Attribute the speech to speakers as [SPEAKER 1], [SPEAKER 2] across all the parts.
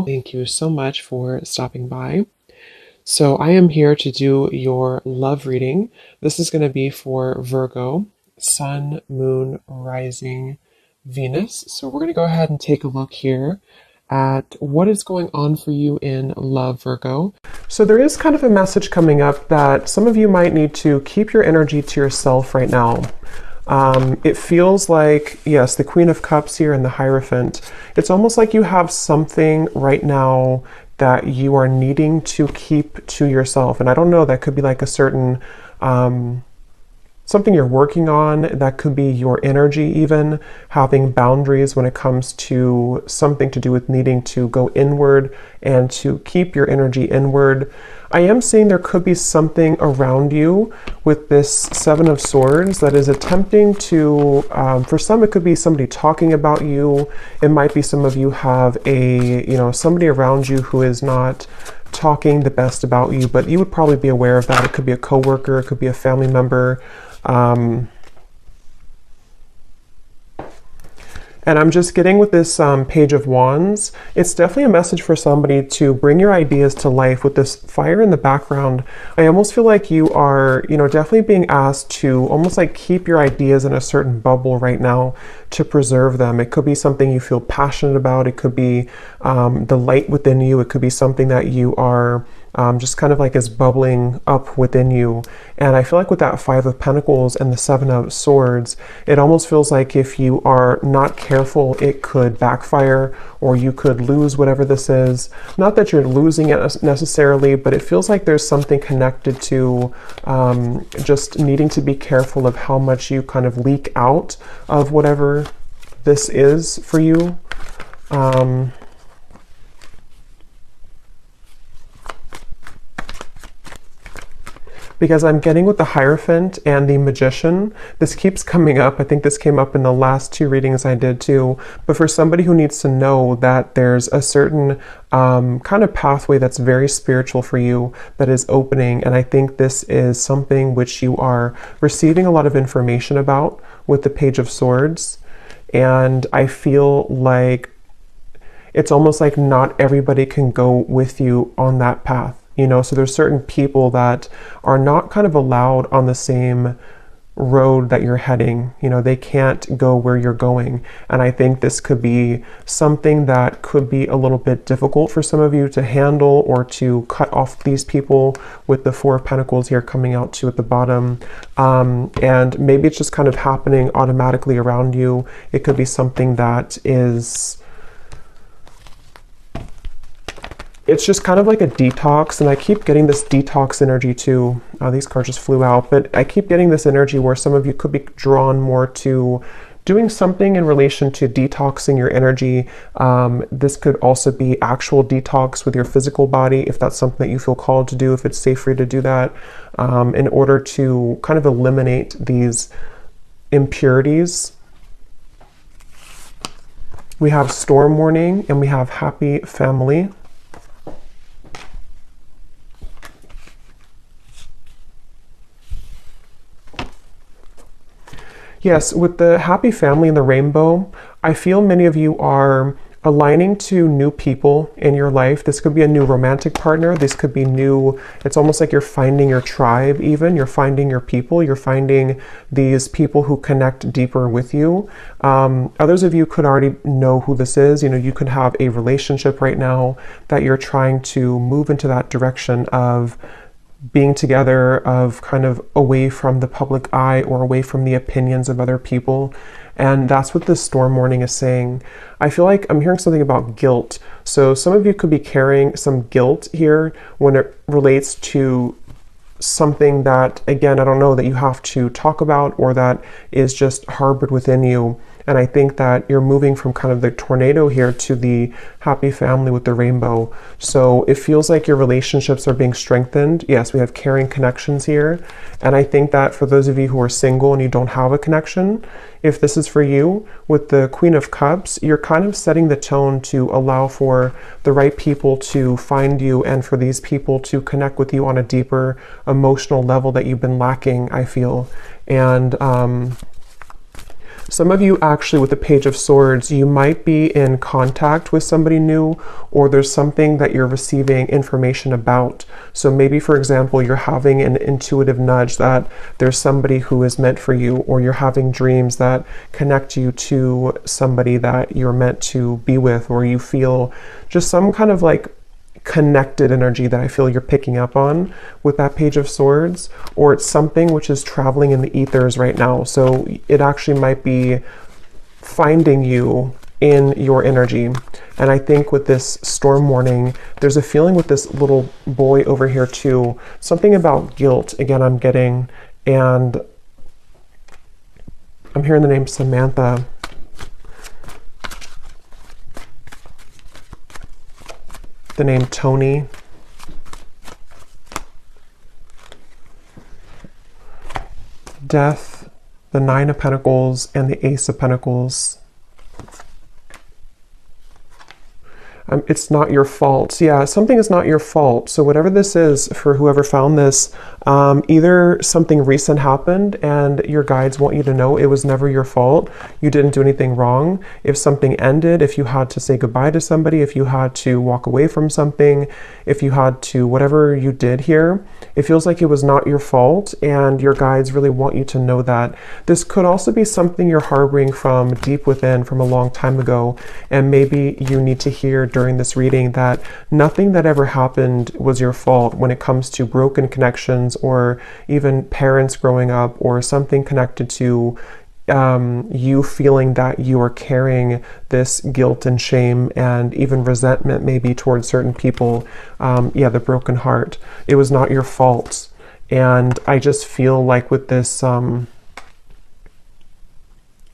[SPEAKER 1] Virgo. Thank you so much for stopping by. So I am here to do your love reading. This is going to be for Virgo, Sun, Moon, Rising, Venus. So we're going to go ahead and take a look here at what is going on for you in love, Virgo. So there is kind of a message coming up that some of you might need to keep your energy to yourself right now. It feels like, yes, the Queen of Cups here and the Hierophant. It's almost like you have something right now that you are needing to keep to yourself. And I don't know, that could be like a certain, something you're working on. That could be your energy, even having boundaries when it comes to something to do with needing to go inward and to keep your energy inward. I am seeing there could be something around you with this Seven of Swords that is attempting to, for some it could be somebody talking about you. It might be some of you have somebody around you who is not talking the best about you, but you would probably be aware of that. It could be a coworker, it could be a family member. And I'm just getting with this Page of Wands, it's definitely a message for somebody to bring your ideas to life. With this fire in the background, I almost feel like you are, definitely being asked to almost like keep your ideas in a certain bubble right now to preserve them. It could be something you feel passionate about. It could be the light within you. It could be something that you are just kind of like is bubbling up within you. And I feel like with that Five of Pentacles and the Seven of Swords, it almost feels like if you are not careful, it could backfire or you could lose whatever this is. Not that you're losing it necessarily, but it feels like there's something connected to just needing to be careful of how much you kind of leak out of whatever this is for you. Because I'm getting with the Hierophant and the Magician, this keeps coming up. I think this came up in the last two readings I did too. But for somebody who needs to know that there's a certain kind of pathway that's very spiritual for you that is opening. And I think this is something which you are receiving a lot of information about with the Page of Swords. And I feel like it's almost like not everybody can go with you on that path. So there's certain people that are not kind of allowed on the same road that you're heading. They can't go where you're going. And I think this could be something that could be a little bit difficult for some of you to handle or to cut off these people with the Four of Pentacles here coming out too at the bottom. And maybe it's just kind of happening automatically around you. It could be something that is... It's just kind of like a detox, and I keep getting this detox energy too. These cards just flew out, but I keep getting this energy where some of you could be drawn more to doing something in relation to detoxing your energy. This could also be actual detox with your physical body, if that's something that you feel called to do, if it's safe for you to do that, in order to kind of eliminate these impurities. We have Storm Warning and we have Happy Family. Yes, with the Happy Family and the Rainbow, I feel many of you are aligning to new people in your life. This could be a new romantic partner. This could be new. It's almost like you're finding your tribe even. You're finding your people. You're finding these people who connect deeper with you. Others of you could already know who this is. You could have a relationship right now that you're trying to move into that direction of being together, of kind of away from the public eye or away from the opinions of other people. And that's what this Storm Warning is saying. I feel like I'm hearing something about guilt. So some of you could be carrying some guilt here when it relates to something that, again, I don't know, that you have to talk about or that is just harbored within you. And I think that you're moving from kind of the tornado here to the Happy Family with the Rainbow. So it feels like your relationships are being strengthened. Yes, we have caring connections here. And I think that for those of you who are single and you don't have a connection, if this is for you, with the Queen of Cups, you're kind of setting the tone to allow for the right people to find you and for these people to connect with you on a deeper emotional level that you've been lacking, I feel. And Some of you actually with the Page of Swords, you might be in contact with somebody new, or there's something that you're receiving information about. So maybe, for example, you're having an intuitive nudge that there's somebody who is meant for you, or you're having dreams that connect you to somebody that you're meant to be with, or you feel just some kind of like connected energy that I feel you're picking up on with that Page of Swords, or it's something which is traveling in the ethers right now. So it actually might be finding you in your energy. And I think with this storm warning, there's a feeling with this little boy over here too, something about guilt, again, I'm getting, and I'm hearing the name Samantha. The name Tony. Death, the Nine of Pentacles, and the Ace of Pentacles. It's not your fault. Yeah, something is not your fault. So whatever this is, for whoever found this, either something recent happened and your guides want you to know it was never your fault. You didn't do anything wrong. If something ended, if you had to say goodbye to somebody, if you had to walk away from something, if you had to, whatever you did here, it feels like it was not your fault, and your guides really want you to know that. This could also be something you're harboring from deep within from a long time ago, and maybe you need to hear during this reading that nothing that ever happened was your fault when it comes to broken connections, or even parents growing up, or something connected to you feeling that you are carrying this guilt and shame and even resentment maybe towards certain people. Yeah, the broken heart. It was not your fault. And I just feel like with this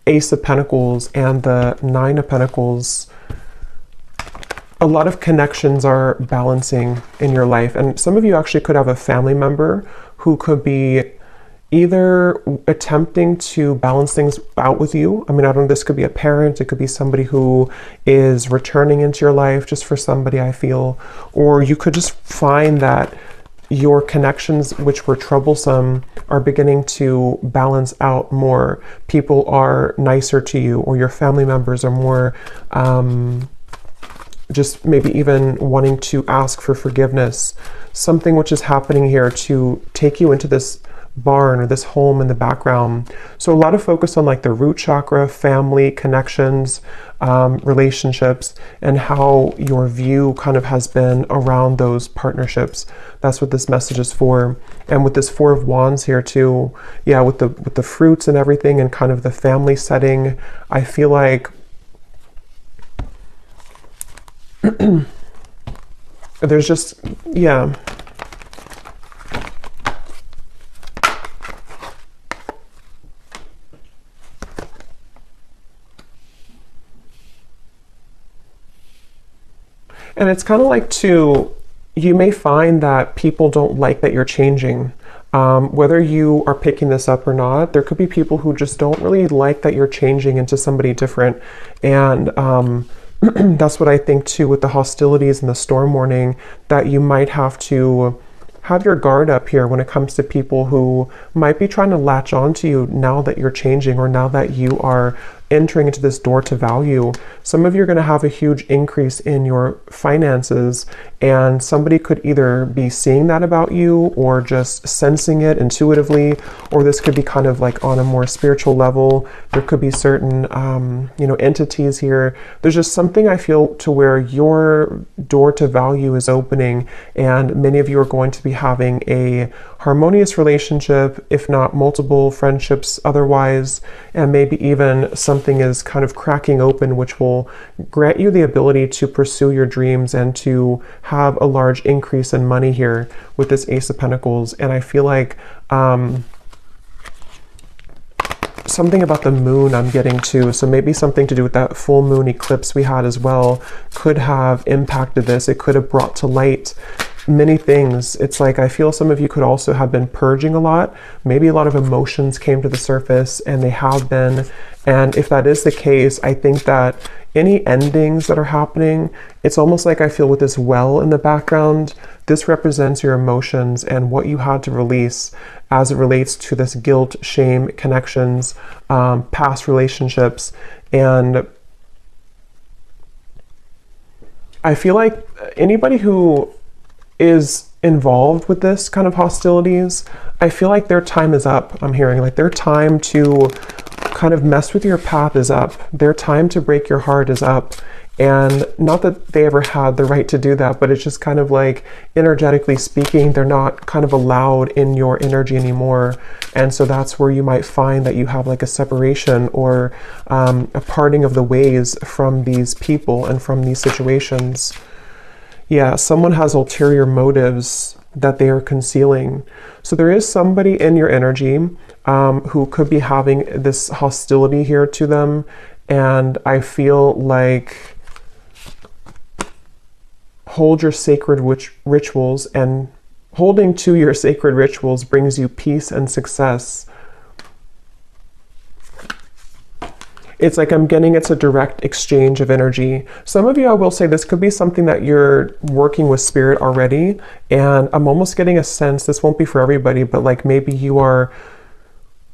[SPEAKER 1] Ace of Pentacles and the Nine of Pentacles, a lot of connections are balancing in your life. And some of you actually could have a family member who could be either attempting to balance things out with you. I mean, I don't know, this could be a parent, it could be somebody who is returning into your life just for somebody, I feel. Or you could just find that your connections, which were troublesome, are beginning to balance out more. People are nicer to you, or your family members are more just maybe even wanting to ask for forgiveness. Something which is happening here to take you into this barn or this home in the background. So a lot of focus on like the root chakra, family, connections, relationships, and how your view kind of has been around those partnerships. That's what this message is for. And with this Four of Wands here too, yeah, with the fruits and everything, and kind of the family setting, I feel like there's just, yeah. And it's kind of like too, you may find that people don't like that you're changing. Whether you are picking this up or not, there could be people who just don't really like that you're changing into somebody different. And that's what I think too with the hostilities and the storm warning, that you might have to have your guard up here when it comes to people who might be trying to latch on to you now that you're changing, or now that you are entering into this door to value. Some of you are going to have a huge increase in your finances, and somebody could either be seeing that about you or just sensing it intuitively, or this could be kind of like on a more spiritual level. There could be certain entities here. There's just something I feel to where your door to value is opening, and many of you are going to be having a harmonious relationship, if not multiple friendships otherwise, and maybe even something is kind of cracking open, which will grant you the ability to pursue your dreams and to have a large increase in money here with this Ace of Pentacles. And I feel like something about the moon I'm getting too, so maybe something to do with that full moon eclipse we had as well could have impacted this. It could have brought to light many things. It's like I feel some of you could also have been purging a lot. Maybe a lot of emotions came to the surface, and they have been. And if that is the case, I think that any endings that are happening, it's almost like I feel with this well in the background this represents your emotions and what you had to release as it relates to this guilt, shame, connections, past relationships. And I feel like anybody who is involved with this kind of hostilities, I feel like their time is up. I'm hearing like their time to kind of mess with your path is up. Their time to break your heart is up. And not that they ever had the right to do that, but it's just kind of like, energetically speaking, they're not kind of allowed in your energy anymore. And so that's where you might find that you have like a separation or a parting of the ways from these people and from these situations. Yeah, someone has ulterior motives that they are concealing. So there is somebody in your energy who could be having this hostility here to them. And I feel like hold your sacred rituals, and holding to your sacred rituals brings you peace and success. It's like I'm getting it's a direct exchange of energy. Some of you, I will say, this could be something that you're working with spirit already, and I'm almost getting a sense, this won't be for everybody, but like maybe you are,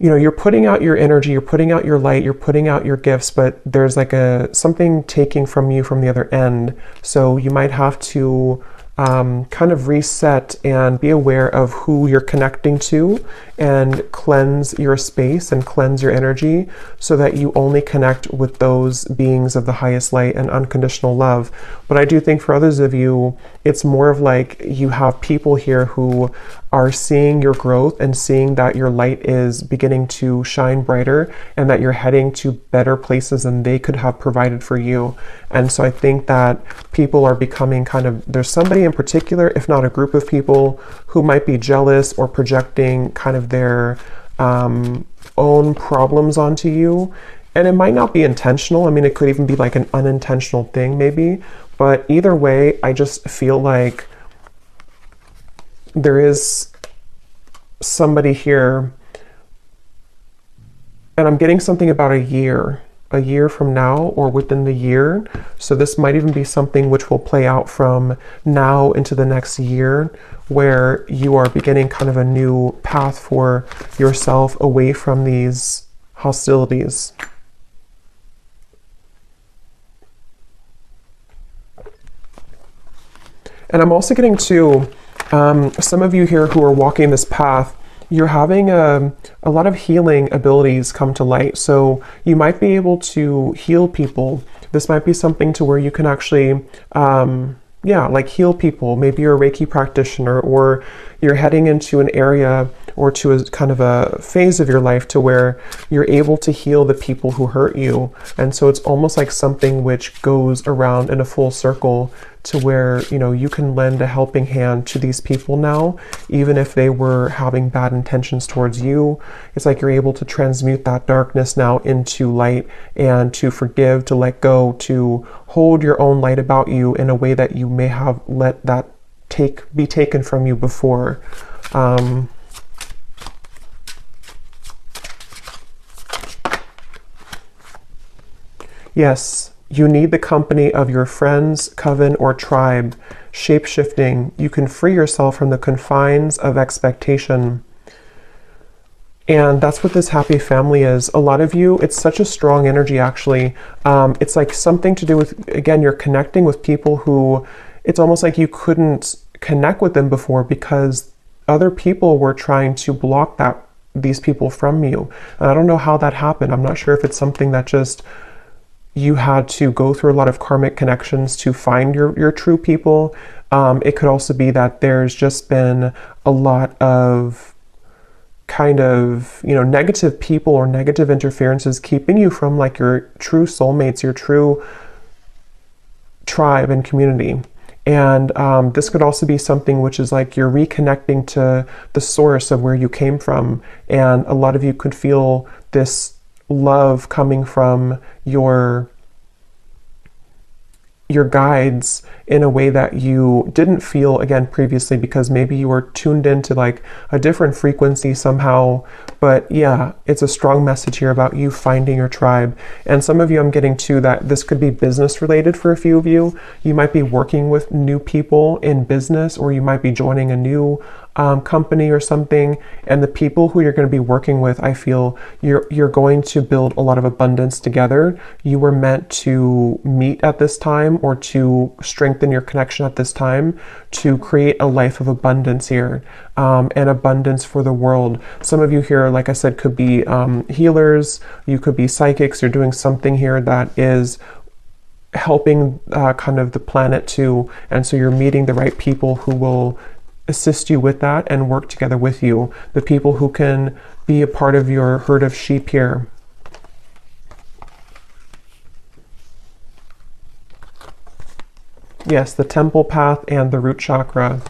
[SPEAKER 1] you know, you're putting out your energy, you're putting out your light, you're putting out your gifts, but there's like something taking from you from the other end. So you might have to kind of reset and be aware of who you're connecting to and cleanse your space and cleanse your energy so that you only connect with those beings of the highest light and unconditional love. But I do think for others of you, it's more of like you have people here who are seeing your growth and seeing that your light is beginning to shine brighter and that you're heading to better places than they could have provided for you. And so I think that people are becoming kind of, there's somebody in particular, if not a group of people, who might be jealous or projecting kind of their own problems onto you. And it might not be intentional. I mean, it could even be like an unintentional thing maybe. But either way, I just feel like there is somebody here, and I'm getting something about a year from now or within the year. So this might even be something which will play out from now into the next year, where you are beginning kind of a new path for yourself away from these hostilities. And I'm also getting to some of you here who are walking this path, you're having a lot of healing abilities come to light. So you might be able to heal people. This might be something to where you can actually, like heal people. Maybe you're a Reiki practitioner, or you're heading into an area or to a kind of a phase of your life to where you're able to heal the people who hurt you. And so it's almost like something which goes around in a full circle to where, you know, you can lend a helping hand to these people now, even if they were having bad intentions towards you. It's like you're able to transmute that darkness now into light, and to forgive, to let go, to hold your own light about you in a way that you may have let that be taken from you before. Yes, you need the company of your friends, coven, or tribe. Shape-shifting, you can free yourself from the confines of expectation. And that's what this happy family is. A lot of you, it's such a strong energy actually. It's like something to do with, again, you're connecting with people who, it's almost like you couldn't connect with them before because other people were trying to block these people from you. And I don't know how that happened. I'm not sure if it's something that just you had to go through a lot of karmic connections to find your true people. It could also be that there's just been a lot of kind of, you know, negative people or negative interferences keeping you from like your true soulmates, your true tribe and community. And this could also be something which is like you're reconnecting to the source of where you came from. And a lot of you could feel this love coming from your your guides in a way that you didn't feel, again, previously, because maybe you were tuned into like a different frequency somehow. But yeah, it's a strong message here about you finding your tribe. And some of you, I'm getting to that this could be business related for a few of you. You might be working with new people in business, or you might be joining a new company or something, and the people who you're going to be working with, I feel you're going to build a lot of abundance together. You were meant to meet at this time, or to strengthen your connection at this time, to create a life of abundance here, and abundance for the world. Some of you here, like I said, could be healers, you could be psychics. You're doing something here that is helping kind of the planet too, and so you're meeting the right people who will assist you with that and work together with you. The people who can be a part of your herd of sheep here. Yes, the temple path and the root chakra.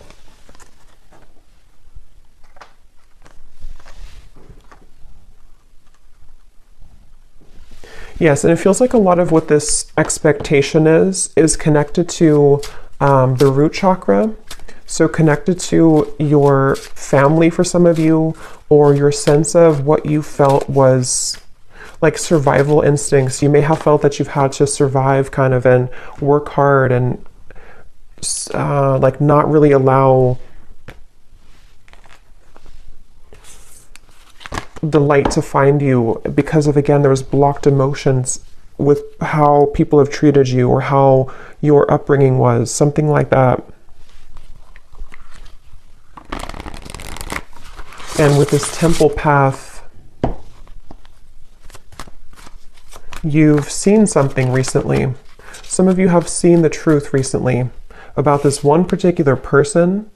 [SPEAKER 1] Yes, and it feels like a lot of what this expectation is connected to the root chakra. So connected to your family for some of you, or your sense of what you felt was like survival instincts. You may have felt that you've had to survive kind of and work hard and like not really allow the light to find you because of, again, there was blocked emotions with how people have treated you or how your upbringing was, something like that. And with this temple path, you've seen something recently. Some of you have seen the truth recently about this one particular person,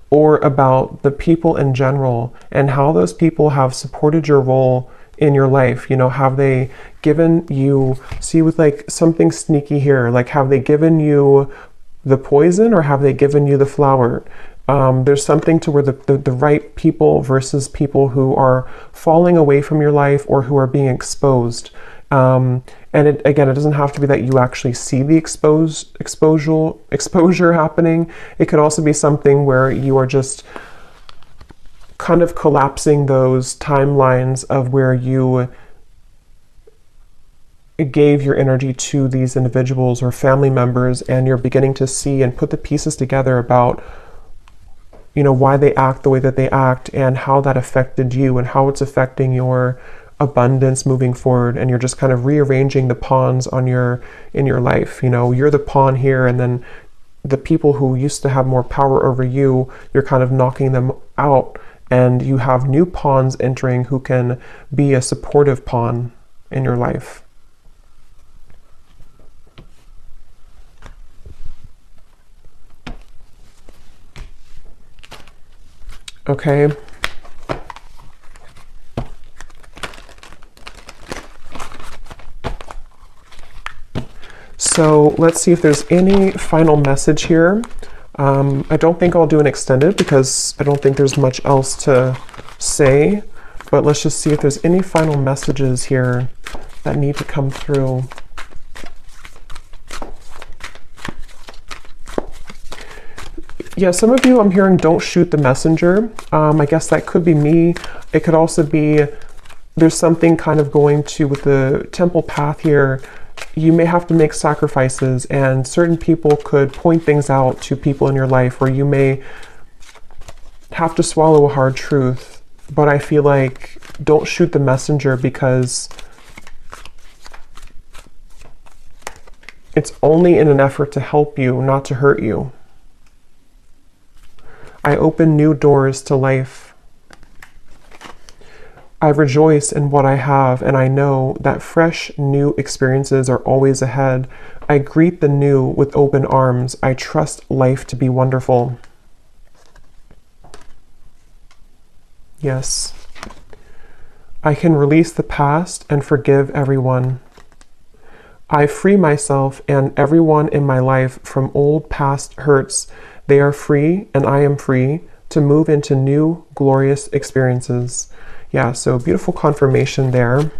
[SPEAKER 1] or about the people in general, and how those people have supported your role in your life. You know, have they given you, see with like something sneaky here, like have they given you the poison, or have they given you the flower? There's something to where the right people versus people who are falling away from your life or who are being exposed. And again, it doesn't have to be that you actually see the exposure happening. It could also be something where you are just kind of collapsing those timelines of where you gave your energy to these individuals or family members, and you're beginning to see and put the pieces together about, you know, why they act the way that they act and how that affected you and how it's affecting your abundance moving forward. And you're just kind of rearranging the pawns in your life. You know, you're the pawn here, and then the people who used to have more power over you, you're kind of knocking them out, and you have new pawns entering who can be a supportive pawn in your life. Okay. So let's see if there's any final message here. I don't think I'll do an extended because I don't think there's much else to say, but let's just see if there's any final messages here that need to come through. Yeah, some of you I'm hearing don't shoot the messenger. I guess that could be me. It could also be there's something kind of going to with the temple path here. You may have to make sacrifices, and certain people could point things out to people in your life, or you may have to swallow a hard truth. But I feel like don't shoot the messenger, because it's only in an effort to help you, not to hurt you. I open new doors to life. I rejoice in what I have, and I know that fresh, new experiences are always ahead. I greet the new with open arms. I trust life to be wonderful. Yes. I can release the past and forgive everyone. I free myself and everyone in my life from old past hurts. They are free, and I am free to move into new, glorious experiences. Yeah, so beautiful confirmation there.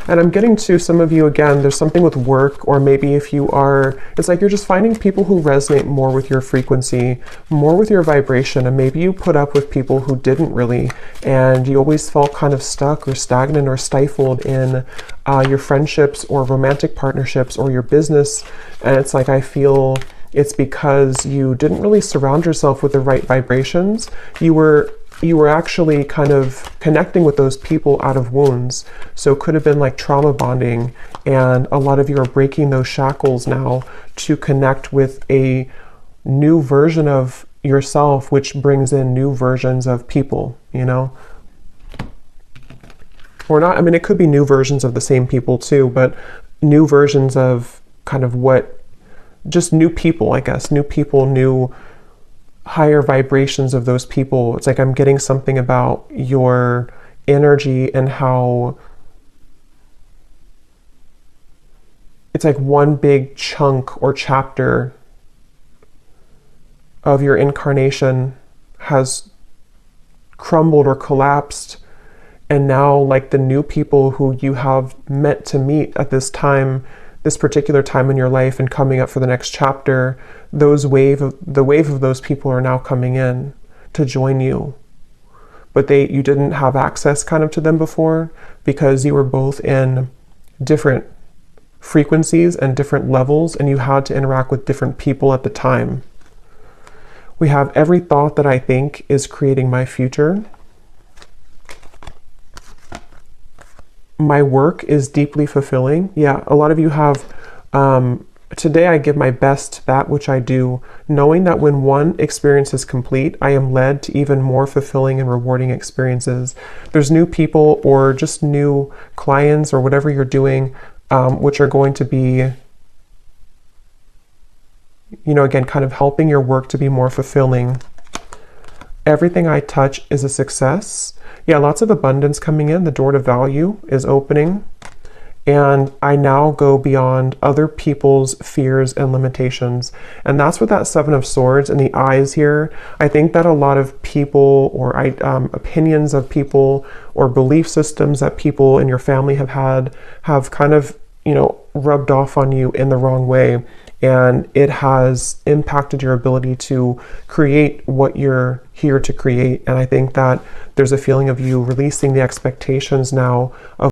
[SPEAKER 1] And I'm getting to some of you again, there's something with work, or maybe if you are, it's like you're just finding people who resonate more with your frequency, more with your vibration. And maybe you put up with people who didn't really, and you always felt kind of stuck or stagnant or stifled in your friendships or romantic partnerships or your business. And it's like, I feel it's because you didn't really surround yourself with the right vibrations. You were actually kind of connecting with those people out of wounds. So it could have been like trauma bonding, and a lot of you are breaking those shackles now to connect with a new version of yourself, which brings in new versions of people, you know? Or not, I mean, it could be new versions of the same people too, but new versions of kind of just new people, I guess, new people, new higher vibrations of those people. It's like I'm getting something about your energy and how it's like one big chunk or chapter of your incarnation has crumbled or collapsed, and now like the new people who you have meant to meet at this time, this particular time in your life and coming up for the next chapter, the wave of those people are now coming in to join you. But you didn't have access kind of to them before because you were both in different frequencies and different levels, and you had to interact with different people at the time. We have every thought that I think is creating my future. My work is deeply fulfilling. Yeah, a lot of you have, today I give my best to that which I do, knowing that when one experience is complete, I am led to even more fulfilling and rewarding experiences. There's new people or just new clients or whatever you're doing, which are going to be, you know, again, kind of helping your work to be more fulfilling. Everything I touch is a success. Yeah, lots of abundance coming in. The door to value is opening. And I now go beyond other people's fears and limitations. And that's what that Seven of Swords and the eyes here. I think that a lot of people or opinions of people or belief systems that people in your family have had have kind of, you know, rubbed off on you in the wrong way. And it has impacted your ability to create what you're here to create. And I think that there's a feeling of you releasing the expectations now of